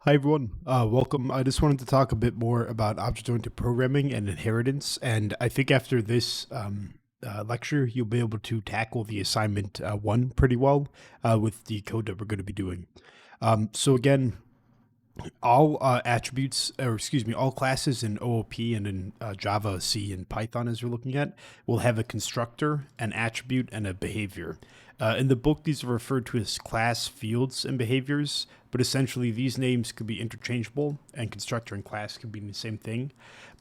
Hi everyone, welcome. I just wanted to talk a bit more about object-oriented programming and inheritance, and I think after this lecture, you'll be able to tackle the assignment one pretty well with the code that we're going to be doing. So again, all attributes, or excuse me, all classes in OOP and in Java, C, and Python, as we're looking at, will have a constructor, an attribute, and a behavior. In the book, these are referred to as class, fields, and behaviors, but essentially these names could be interchangeable, and constructor and class could be the same thing.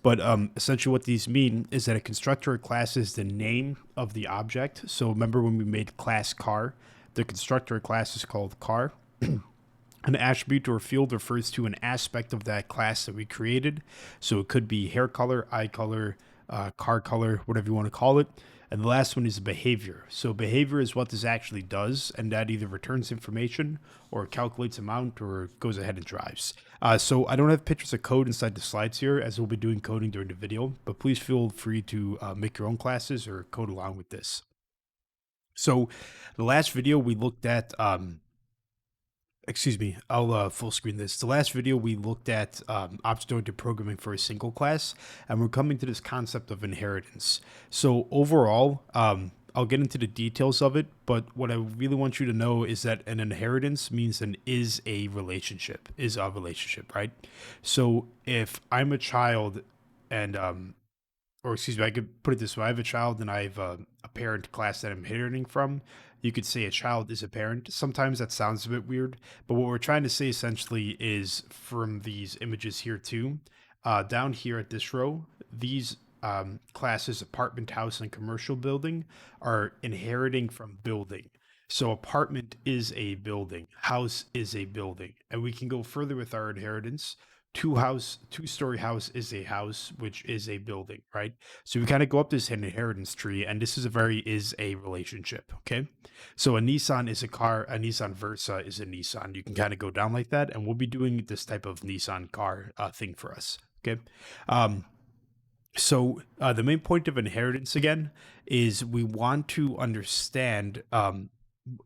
But essentially, what these mean is that a constructor or class is the name of the object. So remember when we made class car, the constructor or class is called car. An attribute or field refers to an aspect of that class that we created. So it could be hair color, eye color, car color, whatever you want to call it. And the last one is behavior. So behavior is what this actually does, and that either returns information or calculates amount or goes ahead and drives. So I don't have pictures of code inside the slides here, as we'll be doing coding during the video, but please feel free to make your own classes or code along with this. So the last video we looked at excuse me, I'll full screen this. The last video we looked at object-oriented programming for a single class, and we're coming to this concept of inheritance. So overall, I'll get into the details of it, but what I really want you to know is that an inheritance means is a relationship, right? So if I'm a child and or excuse me, I could put it this way: I have a child and I have a parent class that I'm inheriting from. You could say a child is a parent. Sometimes that sounds a bit weird, but what we're trying to say essentially is from these images here too, down here at this row, these classes, apartment, house, and commercial building, are inheriting from building. So apartment is a building, house is a building, and we can go further with our inheritance. Two-story house is a house, which is a building, right? So we kind of go up this inheritance tree, and this is a relationship. Okay, so a Nissan is a car, a Nissan Versa is a Nissan. You can kind of go down like that, and we'll be doing this type of Nissan car thing for us. Okay, so the main point of inheritance again is we want to understand.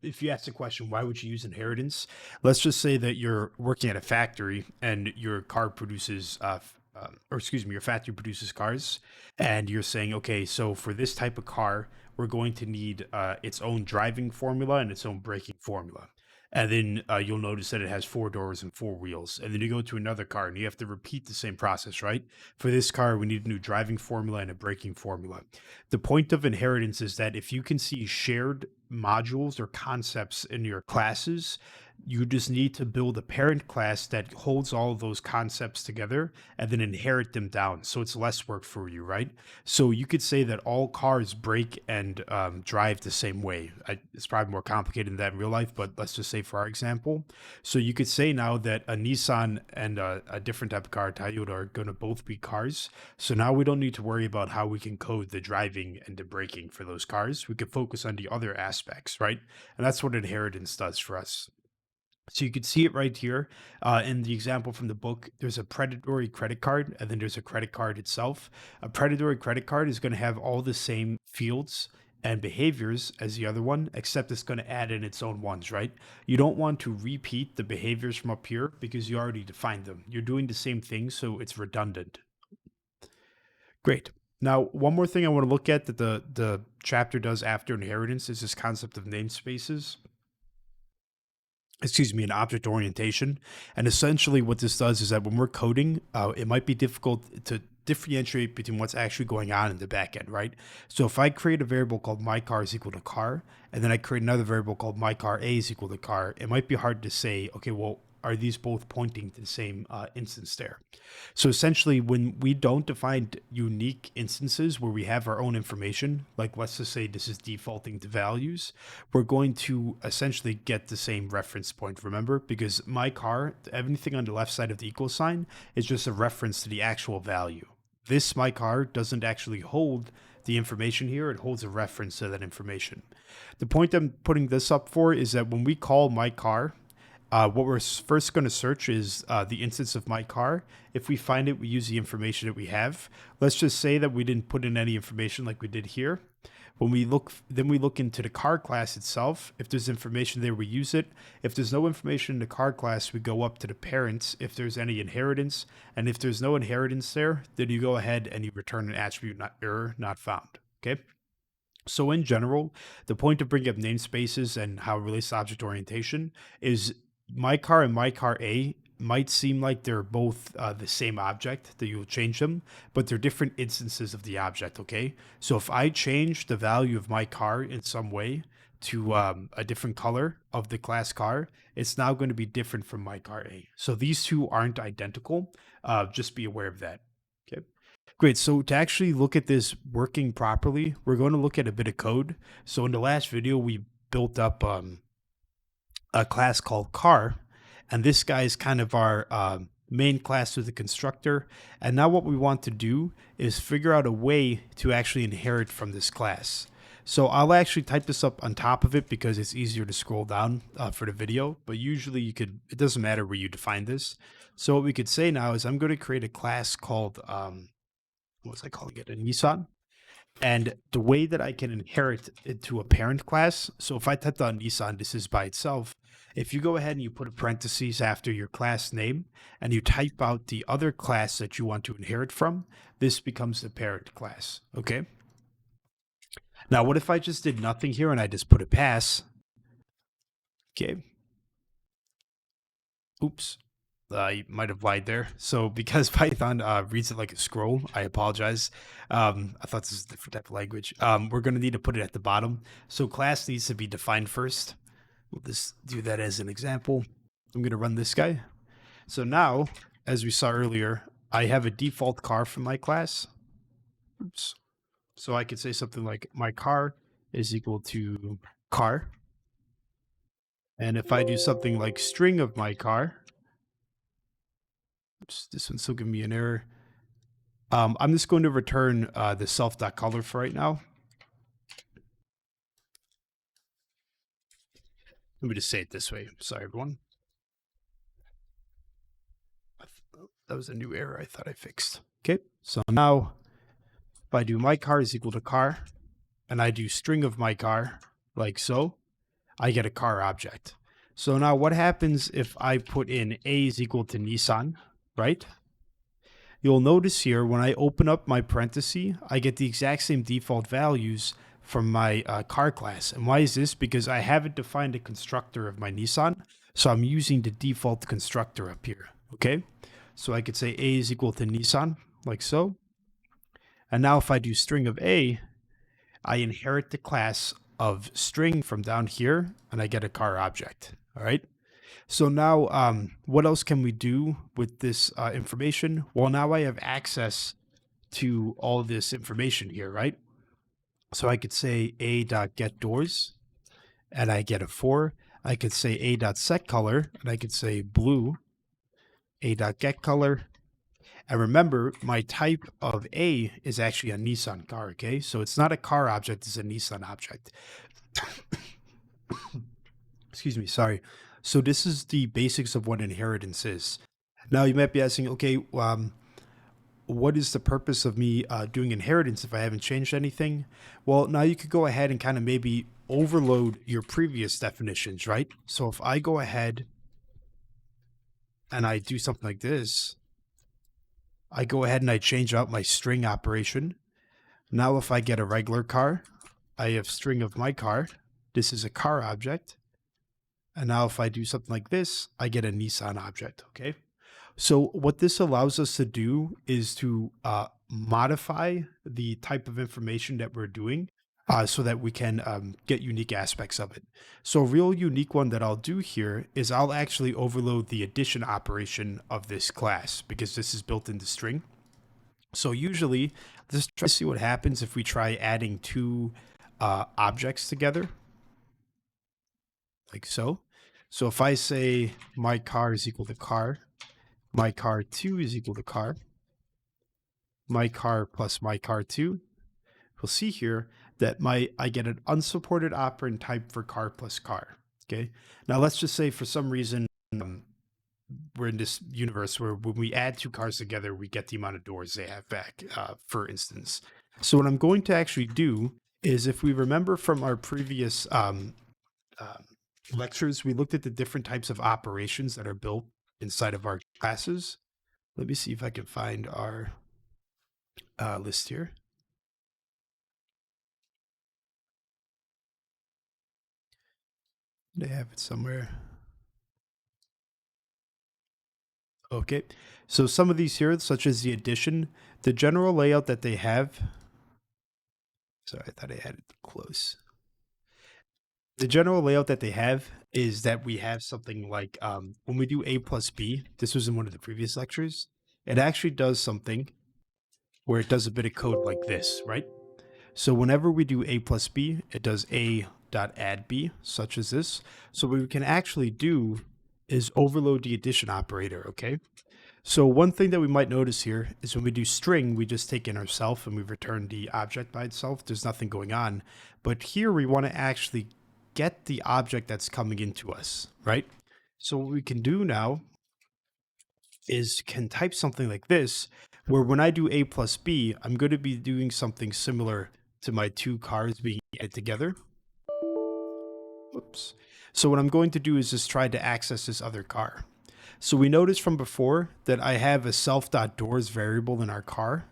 If you ask the question, why would you use inheritance? Let's just say that you're working at a factory and your car produces, or excuse me, your factory produces cars, and you're saying, okay, so for this type of car, we're going to need its own driving formula and its own braking formula. And then you'll notice that it has four doors and four wheels. And then you go to another car and you have to repeat the same process, right? For this car, we need a new driving formula and a braking formula. The point of inheritance is that if you can see shared modules or concepts in your classes, you just need to build a parent class that holds all of those concepts together and then inherit them down. So it's less work for you, right? So you could say that all cars brake and drive the same way. It's probably more complicated than that in real life, but let's just say for our example. So you could say now that a Nissan and a different type of car, Toyota, are going to both be cars. So now we don't need to worry about how we can code the driving and the braking for those cars. We could focus on the other aspects, right? And that's what inheritance does for us. So you could see it right here in the example from the book. There's a predatory credit card, and then there's a credit card itself. A predatory credit card is going to have all the same fields and behaviors as the other one, except it's going to add in its own ones, right? You don't want to repeat the behaviors from up here because you already defined them. You're doing the same thing, so it's redundant. Great. Now, one more thing I want to look at that the chapter does after inheritance is this concept of namespaces, excuse me, an object orientation. And essentially what this does is that when we're coding, it might be difficult to differentiate between what's actually going on in the back end, right? So if I create a variable called my car is equal to car, and then I create another variable called my car A is equal to car, it might be hard to say, okay, well, are these both pointing to the same instance there? So essentially, when we don't define unique instances where we have our own information, like let's just say this is defaulting to values, we're going to essentially get the same reference point, remember? Because my car, everything on the left side of the equal sign is just a reference to the actual value. This my car doesn't actually hold the information here, it holds a reference to that information. The point I'm putting this up for is that when we call my car, What we're first going to search is the instance of my car. If we find it, we use the information that we have. Let's just say that we didn't put in any information like we did here. When we look, then we look into the car class itself. If there's information there, we use it. If there's no information in the car class, we go up to the parents if there's any inheritance. And if there's no inheritance there, then you go ahead and you return an attribute error not found. Okay. So in general, the point of bringing up namespaces and how it relates to object orientation is my car and my car A might seem like they're both the same object, that you'll change them, but they're different instances of the object, okay? So if I change the value of my car in some way to a different color of the class car, it's now going to be different from my car A. So these two aren't identical. Just be aware of that, okay? Great. So to actually look at this working properly, we're going to look at a bit of code. So in the last video, we built up a class called car, and this guy is kind of our main class with the constructor. And now what we want to do is figure out a way to actually inherit from this class. So I'll actually type this up on top of it because it's easier to scroll down for the video, but usually you could, it doesn't matter where you define this. So what we could say now is I'm going to create a class called, what was I calling it? A Nissan. And the way that I can inherit it to a parent class, so if I typed on Nissan, this is by itself. If you go ahead and you put a parentheses after your class name and you type out the other class that you want to inherit from, this becomes the parent class, okay? Now, what if I just did nothing here and I just put a pass? Okay. Oops. I might have lied there. So because Python reads it like a scroll, I apologize. I thought this was a different type of language. We're going to need to put it at the bottom. So class needs to be defined first. We'll just do that as an example. I'm going to run this guy. So now, as we saw earlier, I have a default car from my class. Oops. So I could say something like my car is equal to car. And if I do something like string of my car, oops, this one's still giving me an error. I'm just going to return the self.color for right now. Let me just say it this way. Sorry, everyone. That was a new error I thought I fixed. Okay, so now if I do my car is equal to car, and I do string of my car, like so, I get a car object. So now what happens if I put in A is equal to Nissan, right? You'll notice here when I open up my parenthesis, I get the exact same default values from my car class. And why is this? Because I haven't defined a constructor of my Nissan, so I'm using the default constructor up here, okay? So I could say A is equal to Nissan, like so. And now if I do string of A, I inherit the class of string from down here, and I get a car object, all right? So now what else can we do with this information? Well, now I have access to all this information here, right? So I could say a.getDoors, and I get a 4. I could say a.setColor, and I could say blue, a.getColor. And remember, my type of A is actually a Nissan car, okay? So it's not a car object, it's a Nissan object. Excuse me, sorry. So this is the basics of what inheritance is. Now you might be asking, okay, what is the purpose of me doing inheritance if I haven't changed anything? Well, now you could go ahead and kind of maybe overload your previous definitions, right? So if I go ahead and I do something like this, I go ahead and I change out my string operation. Now if I get a regular car, I have string of my car. This is a car object. And now if I do something like this, I get a Nissan object, okay? So what this allows us to do is to modify the type of information that we're doing so that we can get unique aspects of it. So a real unique one that I'll do here is I'll actually overload the addition operation of this class because this is built into string. So usually, let's try to see what happens if we try adding two objects together, like so. So if I say my car is equal to car, my car 2 is equal to car, my car plus my car 2, we'll see here that I get an unsupported operand type for car plus car, okay? Now let's just say for some reason we're in this universe where when we add two cars together, we get the amount of doors they have back, for instance. So what I'm going to actually do is, if we remember from our previous um, lectures, we looked at the different types of operations that are built inside of our classes. Let me see if I can find our list here. They have it somewhere. Okay, so some of these here, such as the addition, the general layout that they have. Sorry, I thought I had it close. The general layout that they have is that we have something like, when we do A plus B, this was in one of the previous lectures, it actually does something where it does a bit of code like this, right? So whenever we do A plus B, it does A dot add B, such as this. So what we can actually do is overload the addition operator, okay? So one thing that we might notice here is when we do string, we just take in ourself and we return the object by itself. There's nothing going on. But here we want to actually get the object that's coming into us, right? So what we can do now is can type something like this, where when I do A plus B, I'm going to be doing something similar to my two cars being added together. Whoops. So what I'm going to do is just try to access this other car. So we noticed from before that I have a self.doors variable in our car.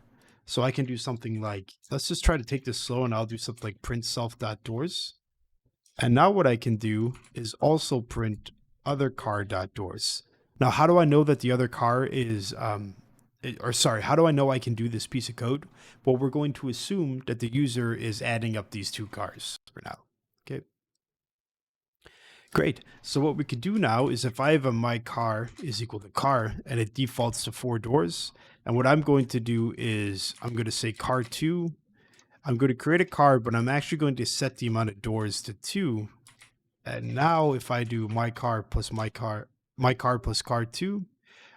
So I can do something like, let's just try to take this slow, and I'll do something like print self.doors. And now what I can do is also print other car.doors. Now, how do I know that the other car is, how do I know I can do this piece of code? Well, we're going to assume that the user is adding up these two cars for now. Okay. Great. So what we could do now is, if I have a my car is equal to car and it defaults to 4 doors, and what I'm going to do is I'm going to say car2. I'm going to create a car, but I'm actually going to set the amount of doors to 2. And now if I do my car plus my car plus car2,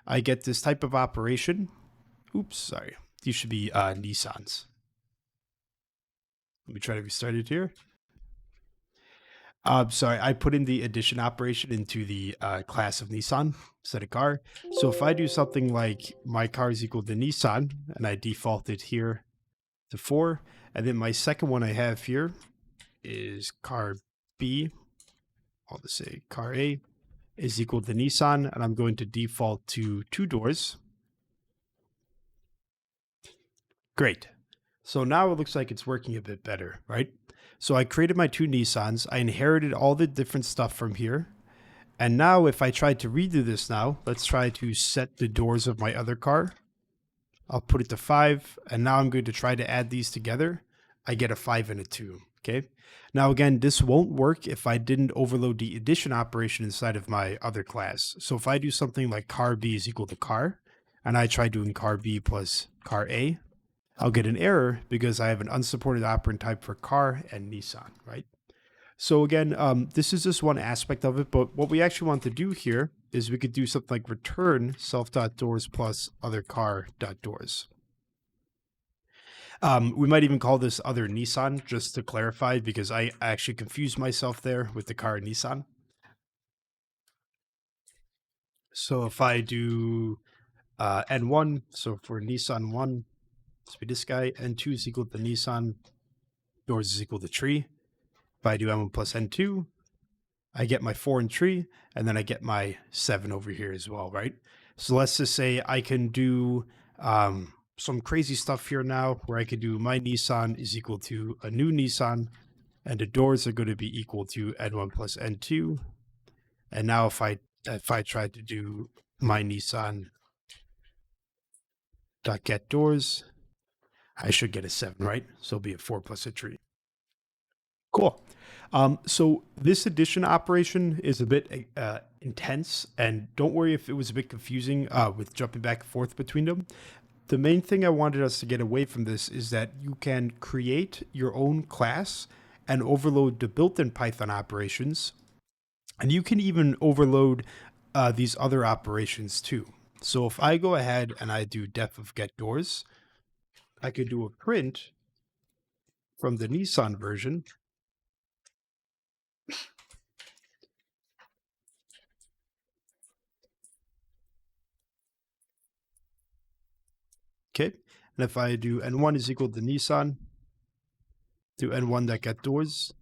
I get this type of operation. Oops, sorry. These should be Nissans. Let me try to restart it here. Sorry, I put in the addition operation into the class of Nissan instead of car. So if I do something like my car is equal to Nissan, and I default it here to 4, and then my second one I have here is car B, I'll just say car A is equal to Nissan, and I'm going to default to 2 doors. Great. So now it looks like it's working a bit better, right? So I created my 2 Nissans. I inherited all the different stuff from here. And now if I try to redo this now, let's try to set the doors of my other car. I'll put it to 5. And now I'm going to try to add these together. I get a 5 and a 2. Okay. Now again, this won't work if I didn't overload the addition operation inside of my other class. So if I do something like car B is equal to car, and I try doing car B plus car A, I'll get an error because I have an unsupported operand type for car and Nissan, right? So again, this is just one aspect of it, but what we actually want to do here is we could do something like return self.doors plus other car.doors. We might even call this other Nissan, just to clarify, because I actually confused myself there with the car Nissan. So if I do N1, so for Nissan 1, let's be this guy, N2 is equal to Nissan, doors is equal to tree. If I do N1 plus N2, I get my 4 and tree, and then I get my 7 over here as well, right? So let's just say I can do some crazy stuff here now, where I could do my Nissan is equal to a new Nissan, and the doors are going to be equal to N1 plus N2. And now if I try to do my Nissan dot get doors, I should get a 7, right? So it'll be a 4 plus a tree. Cool. So this addition operation is a bit intense, and don't worry if it was a bit confusing with jumping back and forth between them. The main thing I wanted us to get away from this is that you can create your own class and overload the built-in Python operations, and you can even overload these other operations too. So if I go ahead and I do def of get doors, I could do a print from the Nissan version. Okay. And if I do N1 is equal to Nissan, do N1 that get doors,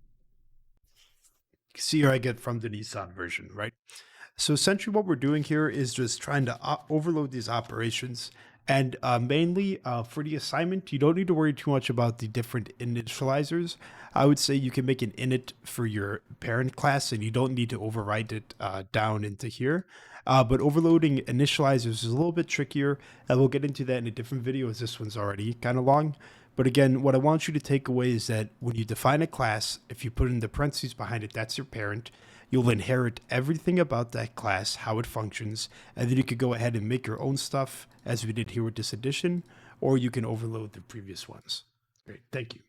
see here I get from the Nissan version, right? So essentially what we're doing here is just trying to overload these operations. And mainly for the assignment, you don't need to worry too much about the different initializers. I would say you can make an init for your parent class and you don't need to overwrite it down into here. But overloading initializers is a little bit trickier, and we'll get into that in a different video as this one's already kind of long. But again, what I want you to take away is that when you define a class, if you put in the parentheses behind it, that's your parent. You'll inherit everything about that class, how it functions, and then you could go ahead and make your own stuff as we did here with this addition, or you can overload the previous ones. Great, thank you.